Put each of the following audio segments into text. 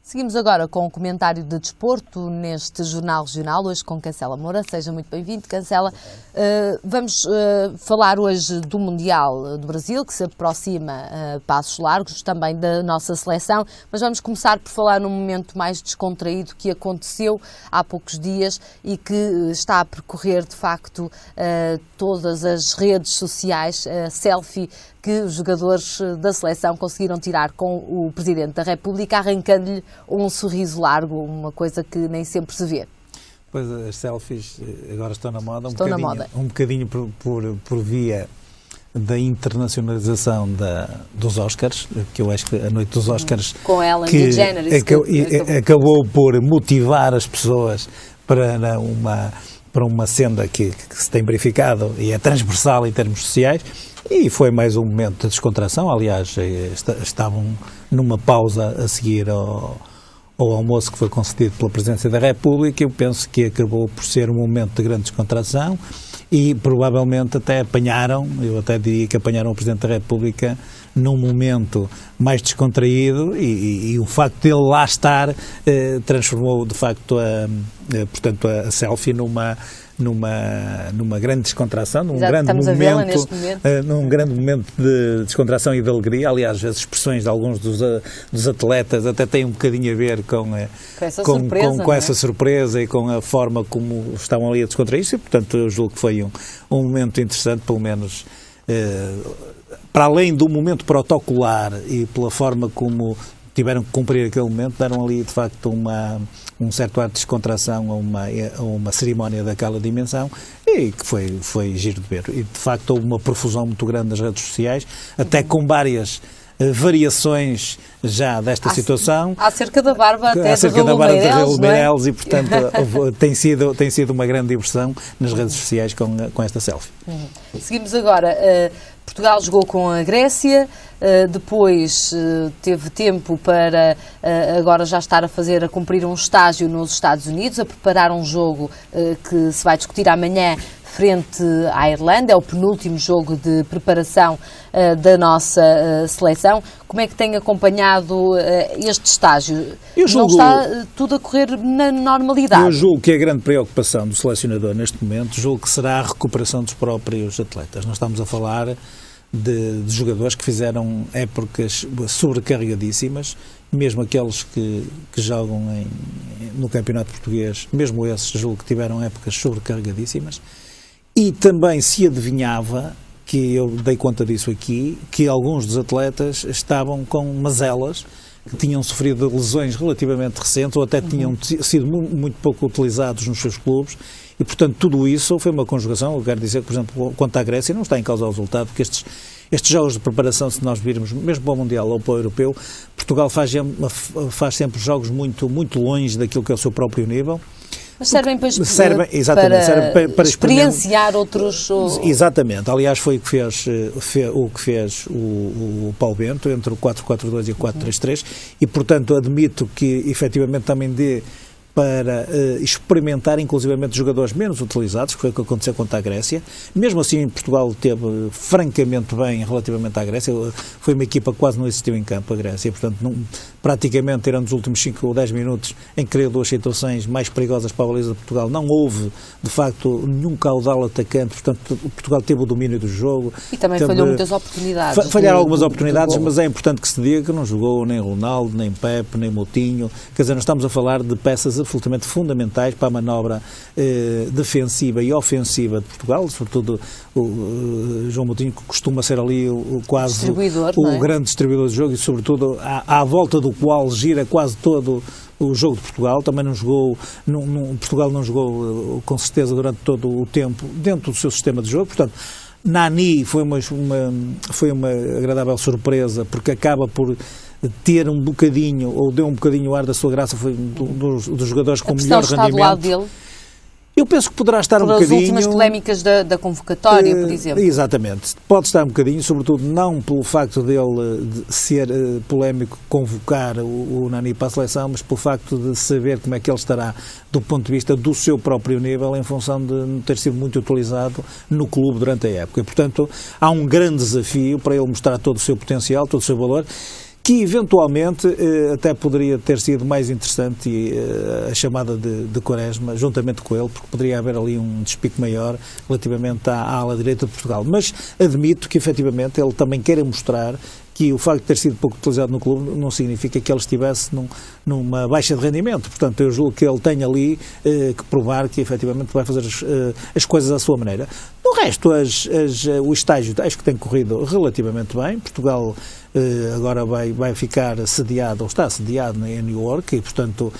Seguimos agora com o comentário de desporto neste Jornal Regional, hoje com Cancela Moura. Seja muito bem-vindo, Cancela. Vamos falar hoje do Mundial do Brasil, que se aproxima a passos largos, também da nossa seleção, mas vamos começar por falar num momento mais descontraído que aconteceu há poucos dias e que está a percorrer, de facto, todas as redes sociais, a selfie que os jogadores da seleção conseguiram tirar com o Presidente da República, arrancando-lhe um sorriso largo, uma coisa que nem sempre se vê. Pois, as selfies agora estão na moda, um bocadinho por via da internacionalização dos Oscars, que eu acho que a noite dos Oscars com Ellen DeGeneres acabou por motivar as pessoas para uma senda que se tem verificado e é transversal em termos sociais. E foi mais um momento de descontração. Aliás, estavam numa pausa a seguir ao almoço que foi concedido pela Presidência da República. Eu penso que acabou por ser um momento de grande descontração e provavelmente até eu até diria que apanharam o Presidente da República num momento mais descontraído e o facto de ele lá estar transformou de facto a selfie numa grande descontração, num grande momento de descontração e de alegria. Aliás, as expressões de alguns dos atletas até têm um bocadinho a ver com essa surpresa e com a forma como estavam ali a descontrair-se, e portanto eu julgo que foi um momento interessante, pelo menos para além do momento protocolar e pela forma como tiveram que cumprir aquele momento, deram ali de facto um certo ar de descontração a uma cerimónia daquela dimensão e que foi giro de ver. E de facto houve uma profusão muito grande nas redes sociais, até com várias variações já desta situação. Acerca da barba até de Raul Meireles, e portanto tem sido uma grande diversão nas redes sociais com esta selfie. Seguimos agora. Portugal jogou com a Grécia, depois teve tempo para agora já estar a cumprir um estágio nos Estados Unidos, a preparar um jogo que se vai discutir amanhã frente à Irlanda. É o penúltimo jogo de preparação da nossa seleção. Como é que tem acompanhado este estágio? Não está tudo a correr na normalidade? Eu julgo que a grande preocupação do selecionador neste momento, julgo que será a recuperação dos próprios atletas. Nós estamos a falar de jogadores que fizeram épocas sobrecarregadíssimas, mesmo aqueles que jogam no Campeonato Português, mesmo esses julgo que tiveram épocas sobrecarregadíssimas. E também se adivinhava, que eu dei conta disso aqui, que alguns dos atletas estavam com mazelas, que tinham sofrido lesões relativamente recentes ou até tinham sido muito pouco utilizados nos seus clubes e, portanto, tudo isso foi uma conjugação. Eu quero dizer que, por exemplo, quanto à Grécia, não está em causa o resultado, porque estes jogos de preparação, se nós virmos, mesmo para o Mundial ou para o Europeu, Portugal faz sempre jogos muito, muito longe daquilo que é o seu próprio nível. Mas servem para experienciar outros... Exatamente. Aliás, foi o que fez o Paulo Bento entre o 4-4-2 e o 4-3-3 e, portanto, admito que, efetivamente, também dê para experimentar, inclusivamente, jogadores menos utilizados, que foi o que aconteceu contra a Grécia. Mesmo assim, Portugal teve francamente bem relativamente à Grécia. Foi uma equipa que quase não existiu em campo, a Grécia. Portanto, praticamente, tirando os últimos 5 ou 10 minutos, em que criou 2 situações mais perigosas para a baliza de Portugal, não houve, de facto, nenhum caudal atacante. Portanto, Portugal teve o domínio do jogo. E também falhou muitas oportunidades. Falharam algumas oportunidades, mas é importante que se diga que não jogou nem Ronaldo, nem Pepe, nem Moutinho. Quer dizer, nós estamos a falar de peças absolutamente fundamentais para a manobra defensiva e ofensiva de Portugal, sobretudo o João Moutinho, que costuma ser ali quase o grande distribuidor do jogo e, sobretudo, à volta do qual gira quase todo o jogo de Portugal. Também não jogou, Portugal não jogou com certeza durante todo o tempo dentro do seu sistema de jogo, portanto, Nani foi uma agradável surpresa, porque acaba por ter um bocadinho, ou deu um bocadinho o ar da sua graça, foi dos jogadores com melhor rendimento. Está do lado dele? Eu penso que poderá estar um bocadinho... Pelas últimas polémicas da convocatória, por exemplo. Exatamente. Pode estar um bocadinho, sobretudo não pelo facto dele de ser polémico convocar o Nani para a seleção, mas pelo facto de saber como é que ele estará do ponto de vista do seu próprio nível, em função de não ter sido muito utilizado no clube durante a época. E, portanto, há um grande desafio para ele mostrar todo o seu potencial, todo o seu valor, que eventualmente até poderia ter sido mais interessante a chamada de Quaresma, juntamente com ele, porque poderia haver ali um despique maior relativamente à ala direita de Portugal. Mas admito que efetivamente ele também queira mostrar que o facto de ter sido pouco utilizado no clube não significa que ele estivesse numa baixa de rendimento. Portanto, eu julgo que ele tem ali que provar que efetivamente vai fazer as coisas à sua maneira. No resto, o estágio acho que tem corrido relativamente bem. Portugal agora vai ficar sediado, ou está sediado em New York e, portanto,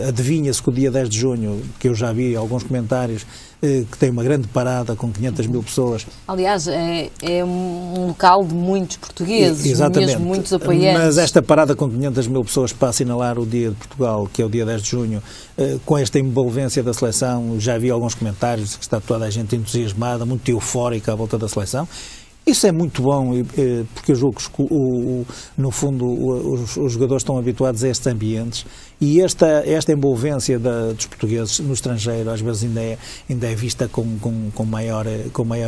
adivinha-se que o dia 10 de junho, que eu já vi alguns comentários, que tem uma grande parada com 500 mil pessoas. Aliás, é um local de muitos portugueses, exatamente, mesmo muitos apoiantes. Mas esta parada com 500 mil pessoas para assinalar o dia de Portugal, que é o dia 10 de junho, com esta envolvência da seleção, já vi alguns comentários que está toda a gente entusiasmada, muito eufórica à volta da seleção. Isso é muito bom, porque eu julgo que, no fundo, os jogadores estão habituados a estes ambientes e esta envolvência dos portugueses no estrangeiro, às vezes ainda é vista com maior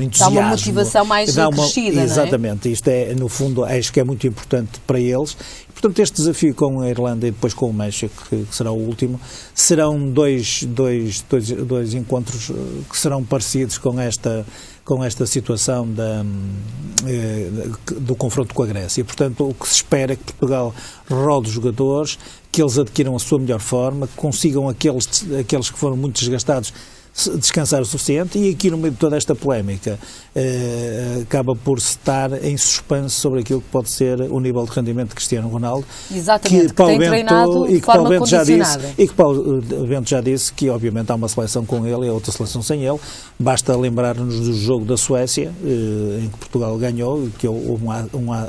entusiasmo. Dá uma motivação mais crescida, não é? Exatamente. Isto é, no fundo, acho que é muito importante para eles. Portanto, este desafio com a Irlanda e depois com o México, que será o último, serão dois encontros que serão parecidos com esta situação do confronto com a Grécia. Portanto, o que se espera é que Portugal rode os jogadores, que eles adquiram a sua melhor forma, que consigam aqueles que foram muito desgastados descansar o suficiente, e aqui no meio de toda esta polémica acaba por se estar em suspense sobre aquilo que pode ser o nível de rendimento de Cristiano Ronaldo. Exatamente, que tem treinado de forma condicionada. E que Paulo Bento já disse que obviamente há uma seleção com ele e outra seleção sem ele. Basta lembrar-nos do jogo da Suécia, em que Portugal ganhou, que houve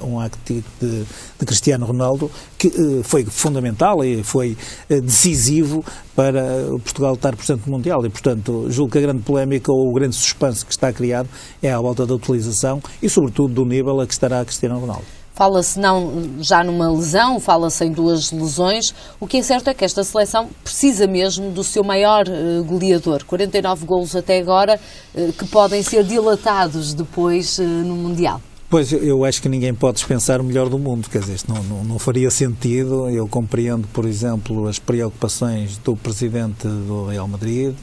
um acto de Cristiano Ronaldo que foi fundamental e foi decisivo para Portugal estar presente no Mundial, e portanto julgo que a grande polémica ou o grande suspense que está criado é à volta da utilização e sobretudo do nível a que estará Cristiano Ronaldo. Fala-se não já numa lesão, fala-se em 2 lesões. O que é certo é que esta seleção precisa mesmo do seu maior goleador, 49 golos até agora, que podem ser dilatados depois no Mundial. Pois, eu acho que ninguém pode dispensar o melhor do mundo, quer dizer, isto não faria sentido. Eu compreendo, por exemplo, as preocupações do presidente do Real Madrid,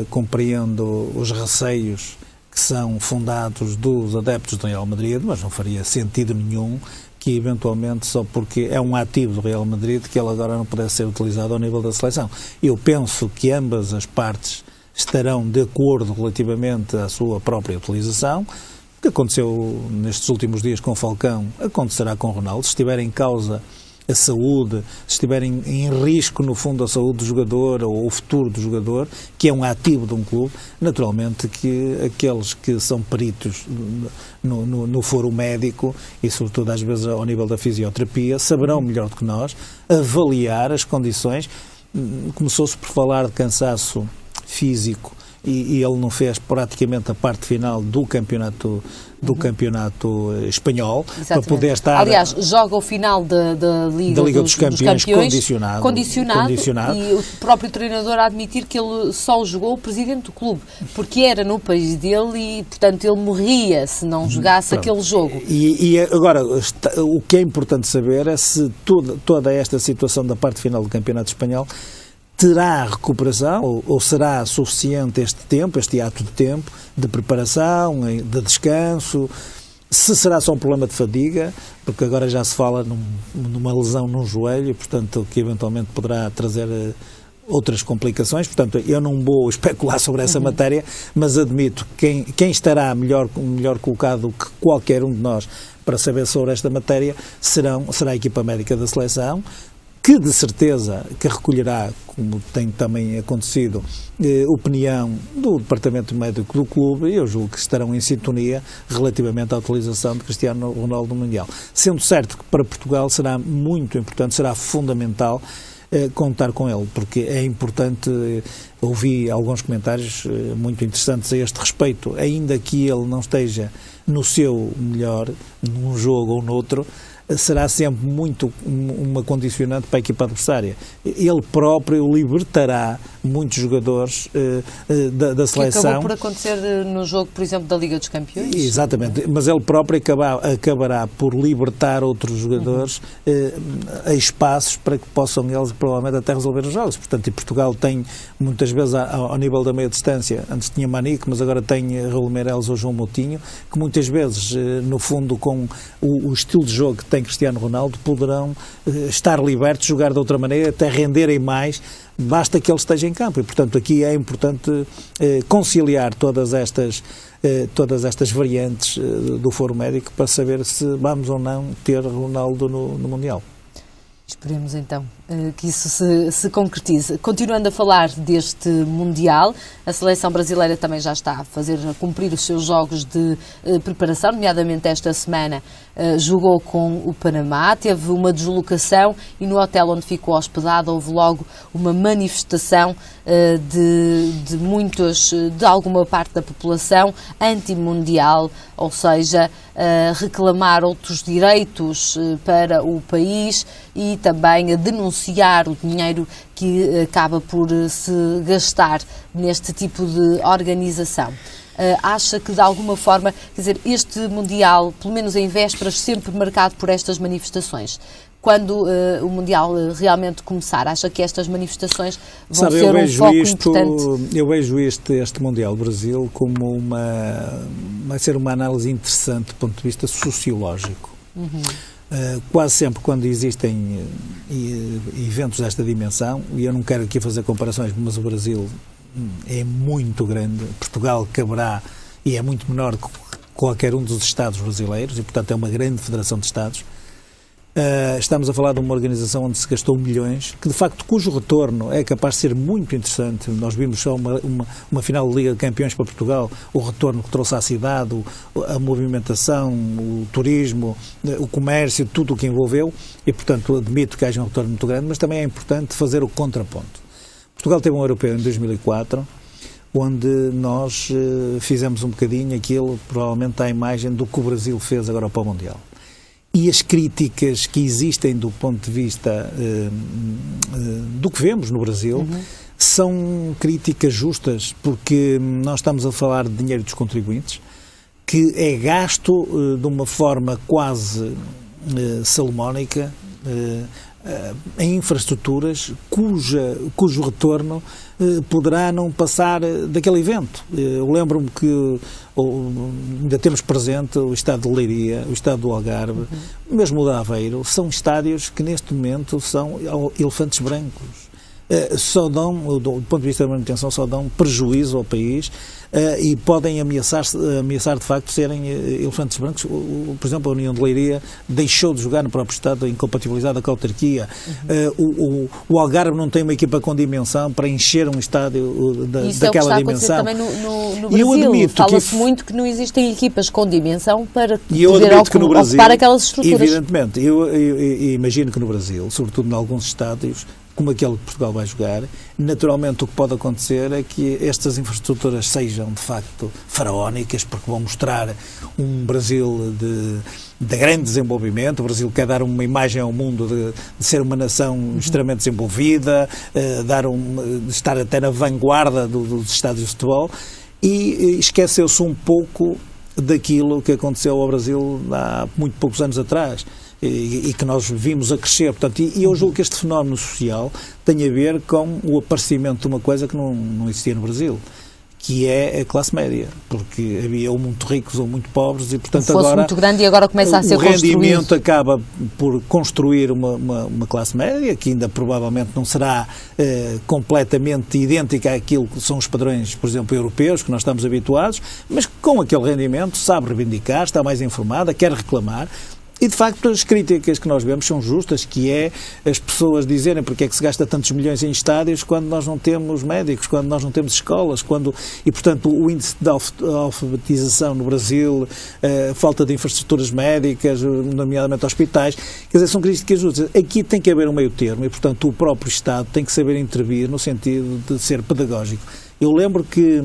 compreendo os receios que são fundados dos adeptos do Real Madrid, mas não faria sentido nenhum que eventualmente, só porque é um ativo do Real Madrid, que ele agora não pudesse ser utilizado ao nível da seleção. Eu penso que ambas as partes estarão de acordo relativamente à sua própria utilização. O que aconteceu nestes últimos dias com o Falcão acontecerá com o Ronaldo. Se estiver em causa a saúde, se estiver em risco, no fundo, a saúde do jogador ou o futuro do jogador, que é um ativo de um clube, naturalmente que aqueles que são peritos no foro médico e, sobretudo, às vezes ao nível da fisioterapia, saberão melhor do que nós avaliar as condições. Começou-se por falar de cansaço físico e ele não fez praticamente a parte final do campeonato espanhol. Exatamente. Para poder estar... Aliás, joga o final da Liga dos Campeões condicionado, e o próprio treinador a admitir que ele só jogou o presidente do clube, porque era no país dele e, portanto, ele morria se não jogasse aquele jogo. E agora, o que é importante saber é se toda esta situação da parte final do campeonato espanhol terá recuperação ou será suficiente este ato de tempo, de preparação, de descanso, se será só um problema de fadiga, porque agora já se fala numa lesão num joelho, portanto, que eventualmente poderá trazer outras complicações. Portanto, eu não vou especular sobre essa matéria, mas admito que quem estará melhor colocado que qualquer um de nós para saber sobre esta matéria será a equipa médica da seleção, que de certeza que recolherá, como tem também acontecido, opinião do departamento médico do clube, e eu julgo que estarão em sintonia relativamente à utilização de Cristiano Ronaldo no Mundial. Sendo certo que para Portugal será muito importante, será fundamental contar com ele, porque é importante. Ouvi alguns comentários muito interessantes a este respeito, ainda que ele não esteja no seu melhor, num jogo ou noutro, será sempre muito uma condicionante para a equipa adversária. Ele próprio libertará muitos jogadores da seleção. Que acabou por acontecer no jogo, por exemplo, da Liga dos Campeões. Exatamente, mas ele próprio acabará por libertar outros jogadores a espaços para que possam eles provavelmente até resolver os jogos. Portanto, e Portugal tem muitas vezes ao nível da meia distância, antes tinha Manique, mas agora tem Raul Meireles ou João Moutinho, que muitas vezes, no fundo, com o estilo de jogo que tem Cristiano Ronaldo, poderão estar libertos, jogar de outra maneira, até renderem mais, basta que ele esteja em campo. E, portanto, aqui é importante conciliar todas estas variantes do foro médico para saber se vamos ou não ter Ronaldo no Mundial. Esperemos então que isso se concretize. Continuando a falar deste Mundial, a seleção brasileira também já está a cumprir os seus jogos de preparação, nomeadamente esta semana jogou com o Panamá, teve uma deslocação e no hotel onde ficou hospedado houve logo uma manifestação de alguma parte da população anti-mundial, ou seja, reclamar outros direitos para o país e também a denunciar o dinheiro que acaba por se gastar neste tipo de organização. Acha que de alguma forma, quer dizer, este Mundial, pelo menos em vésperas, sempre marcado por estas manifestações, quando o Mundial realmente começar, acha que estas manifestações vão ser um foco importante? Eu vejo este Mundial do Brasil como vai ser uma análise interessante do ponto de vista sociológico. Quase sempre quando existem eventos desta dimensão, e eu não quero aqui fazer comparações, mas o Brasil é muito grande, Portugal caberá e é muito menor que qualquer um dos Estados brasileiros, e portanto é uma grande federação de Estados. Estamos a falar de uma organização onde se gastou milhões, que de facto cujo retorno é capaz de ser muito interessante. Nós vimos só uma final de Liga de Campeões para Portugal, o retorno que trouxe à cidade, a movimentação, o turismo, o comércio, tudo o que envolveu, e portanto admito que haja um retorno muito grande, mas também é importante fazer o contraponto. Portugal teve um europeu em 2004, onde nós fizemos um bocadinho aquilo, provavelmente à imagem do que o Brasil fez agora para o Mundial. E as críticas que existem do ponto de vista do que vemos no Brasil são críticas justas, porque nós estamos a falar de dinheiro dos contribuintes, que é gasto de uma forma quase salomónica em infraestruturas cujo retorno poderá não passar daquele evento. Eu lembro-me que ainda temos presente o estado de Leiria, o estado do Algarve, mesmo o de Aveiro, são estádios que neste momento são elefantes brancos. Só dão, do ponto de vista da manutenção, só dão prejuízo ao país e podem ameaçar de facto serem elefantes brancos. Por exemplo, a União de Leiria deixou de jogar no próprio estado, incompatibilizada com a autarquia. O Algarve não tem uma equipa com dimensão para encher um estádio daquela dimensão. Isso é o que está a acontecer também no Brasil. Fala-se muito que não existem equipas com dimensão para poder ocupar aquelas estruturas. Evidentemente, eu imagino que no Brasil, sobretudo em alguns estádios, como aquele que Portugal vai jogar, naturalmente o que pode acontecer é que estas infraestruturas sejam de facto faraónicas, porque vão mostrar um Brasil de grande desenvolvimento. O Brasil quer dar uma imagem ao mundo de ser uma nação extremamente desenvolvida, estar até na vanguarda dos estádios de futebol, e esqueceu-se um pouco daquilo que aconteceu ao Brasil há muito poucos anos atrás, e que nós vimos a crescer. Portanto, e eu julgo que este fenómeno social tem a ver com o aparecimento de uma coisa que não existia no Brasil, que é a classe média, porque havia ou muito ricos ou muito pobres, e portanto agora muito grande e agora começa a ser construído. O rendimento acaba por construir uma classe média, que ainda provavelmente não será completamente idêntica àquilo que são os padrões, por exemplo, europeus, que nós estamos habituados, mas com aquele rendimento sabe reivindicar, está mais informada, quer reclamar. E, de facto, as críticas que nós vemos são justas, que é as pessoas dizerem porque é que se gasta tantos milhões em estádios quando nós não temos médicos, quando nós não temos escolas, e, portanto, o índice de alfabetização no Brasil, falta de infraestruturas médicas, nomeadamente hospitais, quer dizer, são críticas justas. Aqui tem que haver um meio termo e, portanto, o próprio Estado tem que saber intervir no sentido de ser pedagógico. Eu lembro que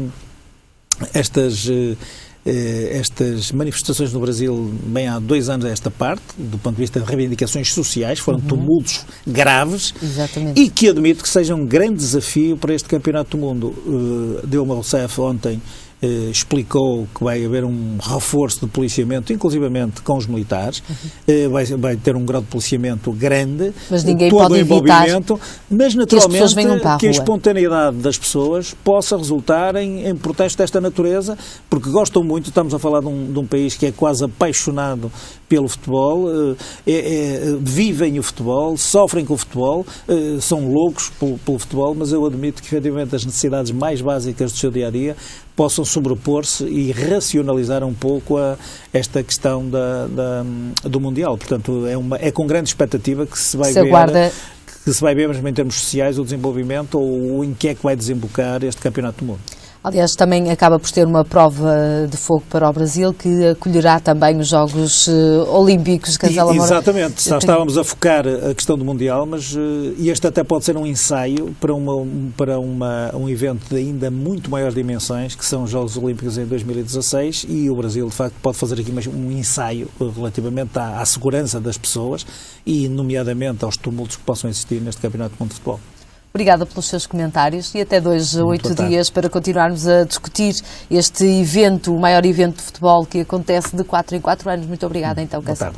estas manifestações no Brasil bem há 2 anos a esta parte, do ponto de vista de reivindicações sociais, foram tumultos graves. Exatamente. E que admito que seja um grande desafio para este Campeonato do Mundo. Dilma Rousseff ontem explicou que vai haver um reforço de policiamento, inclusivamente com os militares, vai ter um grau de policiamento grande, mas ninguém todo pode o envolvimento, mas naturalmente que a espontaneidade das pessoas possa resultar em protestos desta natureza, porque gostam muito, estamos a falar de um país que é quase apaixonado pelo futebol, vivem o futebol, sofrem com o futebol, são loucos pelo futebol, mas eu admito que efetivamente as necessidades mais básicas do seu dia-a-dia possam sobrepor-se e racionalizar um pouco esta questão do Mundial. Portanto, é com grande expectativa que se vai ver... que se vai ver, mesmo em termos sociais, o desenvolvimento ou em que é que vai desembocar este Campeonato do Mundo. Aliás, também acaba por ter uma prova de fogo para o Brasil, que acolherá também os Jogos Olímpicos, Cancela Moura. Exatamente, estávamos a focar a questão do Mundial, mas este até pode ser um ensaio para um evento de ainda muito maiores dimensões, que são os Jogos Olímpicos em 2016, e o Brasil, de facto, pode fazer aqui um ensaio relativamente à segurança das pessoas e, nomeadamente, aos tumultos que possam existir neste Campeonato do Mundo de Futebol. Obrigada pelos seus comentários e até 8 dias para continuarmos a discutir este evento, o maior evento de futebol que acontece de 4 em 4 anos. Muito obrigada então, Cancela.